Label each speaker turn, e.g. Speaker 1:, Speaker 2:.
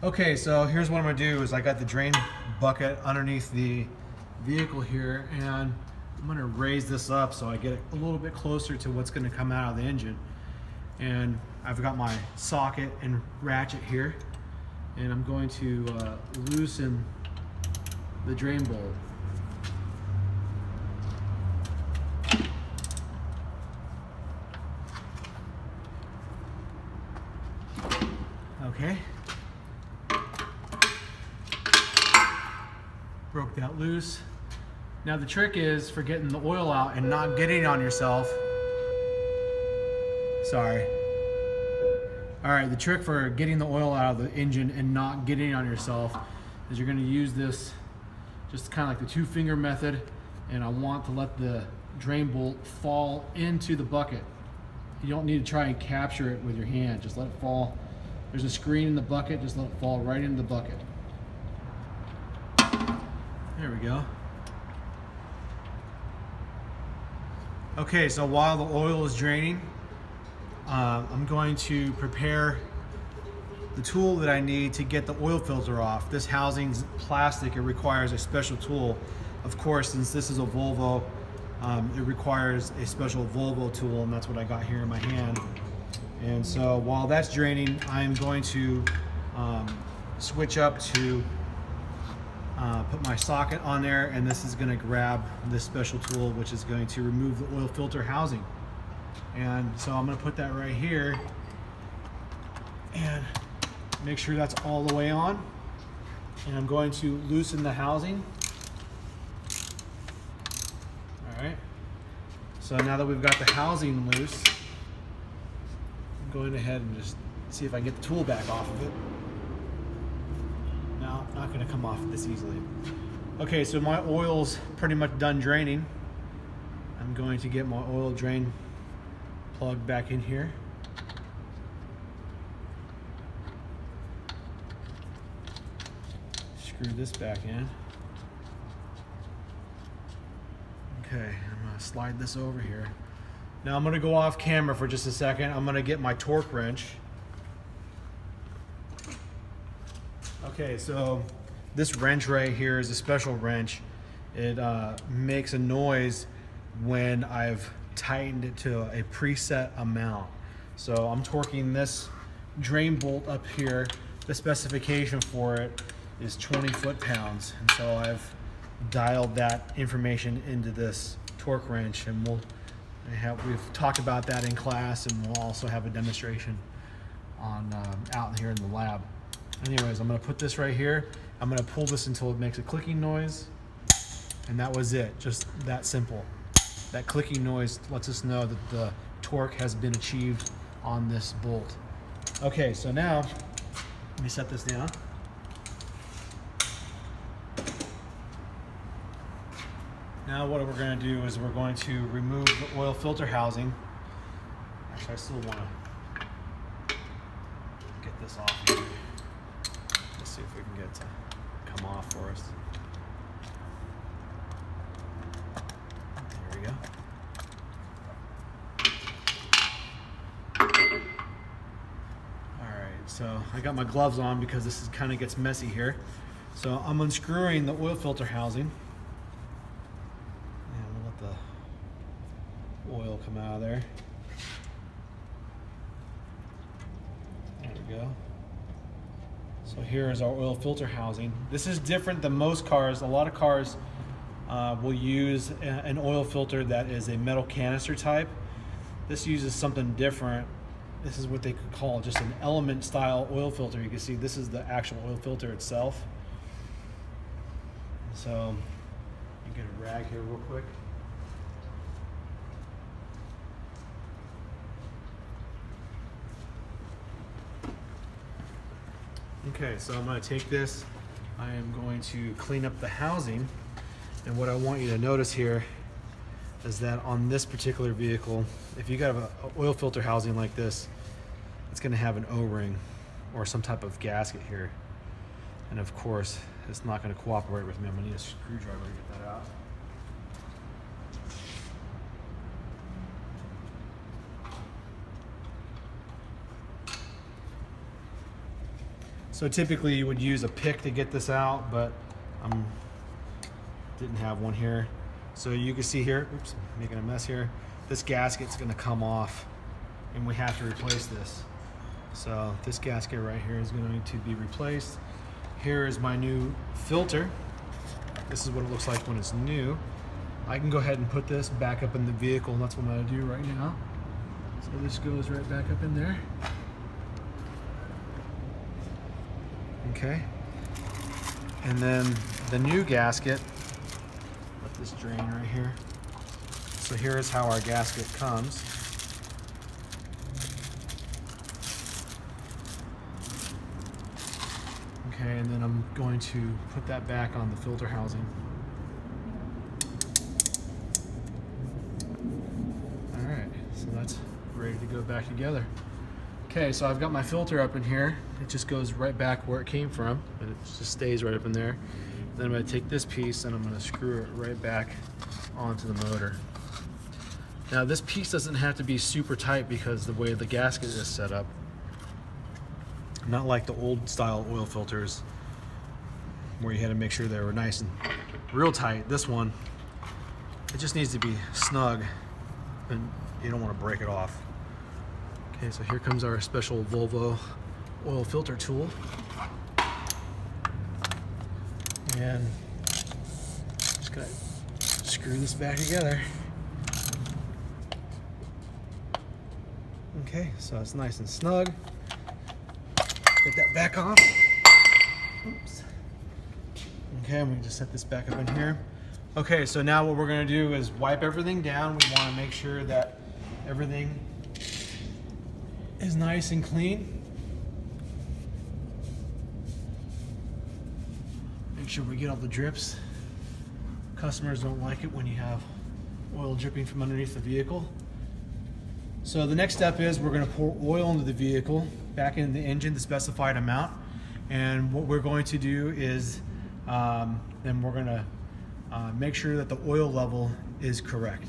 Speaker 1: Okay, so here's what I'm gonna do is I got the drain bucket underneath the vehicle here, and I'm gonna raise this up so I get it a little bit closer to what's gonna come out of the engine. And I've got my socket and ratchet here, and I'm going to loosen the drain bolt. Okay. Broke that loose. Now the trick is for getting the oil out and not getting on yourself. Sorry. All right, the trick for getting the oil out of the engine and not getting on yourself is you're gonna use this just kind of like the 2-finger method, and I want to let the drain bolt fall into the bucket. You don't need to try and capture it with your hand, just let it fall. There's a screen in the bucket, just let it fall right into the bucket. There we go. Okay, so while the oil is draining, I'm going to prepare the tool that I need to get the oil filter off. This housing's plastic, it requires a special tool. Of course, since this is a Volvo, it requires a special Volvo tool, and that's what I got here in my hand. And so while that's draining, I'm going to switch up to put my socket on there, and this is going to grab this special tool, which is going to remove the oil filter housing. And so I'm going to put that right here and make sure that's all the way on. And I'm going to loosen the housing. All right. So now that we've got the housing loose, I'm going ahead and just see if I can get the tool back off of it. No, not going to come off this easily. Okay, so my oil's pretty much done draining. I'm going to get my oil drain plug back in here. Screw this back in. Okay, I'm gonna slide this over here. Now I'm gonna go off camera for just a second. I'm gonna get my torque wrench. Okay, so this wrench right here is a special wrench. It makes a noise when I've tightened it to a preset amount. So I'm torquing this drain bolt up here. The specification for it is 20 foot-pounds. And so I've dialed that information into this torque wrench, and we've talked about that in class, and we'll also have a demonstration on out here in the lab. Anyways, I'm gonna put this right here. I'm gonna pull this until it makes a clicking noise, and that was it, just that simple. That clicking noise lets us know that the torque has been achieved on this bolt. Okay, so now, let me set this down. Now what we're gonna do is we're going to remove the oil filter housing. Actually, I still wanna get this off here. Let's see if we can get it to come off for us. There we go. Alright, so I got my gloves on because this kind of gets messy here. So I'm unscrewing the oil filter housing. And we'll let the oil come out of there. There we go. So here is our oil filter housing. This is different than most cars. A lot of cars will use an oil filter that is a metal canister type. This uses something different. This is what they could call just an element style oil filter. You can see this is the actual oil filter itself. So you get a rag here real quick. Okay, so I'm going to take this. I am going to clean up the housing. And what I want you to notice here is that on this particular vehicle, if you got an oil filter housing like this, it's going to have an O-ring or some type of gasket here. And of course, it's not going to cooperate with me. I'm going to need a screwdriver to get that out. So typically you would use a pick to get this out, but didn't have one here. So you can see here, oops, I'm making a mess here. This gasket's gonna come off and we have to replace this. So this gasket right here is going to be replaced. Here is my new filter. This is what it looks like when it's new. I can go ahead and put this back up in the vehicle, and that's what I'm going to do right now. So this goes right back up in there. Okay. And then the new gasket, let this drain right here. So here is how our gasket comes. Okay, and then I'm going to put that back on the filter housing. All right, so that's ready to go back together. Okay, so I've got my filter up in here. It just goes right back where it came from, and it just stays right up in there. Then I'm going to take this piece and I'm going to screw it right back onto the motor. Now this piece doesn't have to be super tight because the way the gasket is set up. Not like the old style oil filters where you had to make sure they were nice and real tight. This one, it just needs to be snug and you don't want to break it off. Okay, so here comes our special Volvo oil filter tool. And just gonna screw this back together. Okay, so it's nice and snug. Get that back off. Oops. Okay, I'm gonna just set this back up in here. Okay, so now what we're gonna do is wipe everything down. We wanna make sure that everything is nice and clean. Make sure we get all the drips. Customers don't like it when you have oil dripping from underneath the vehicle. So the next step is we're going to pour oil into the vehicle, back in the engine, the specified amount. And what we're going to do is then we're going to make sure that the oil level is correct.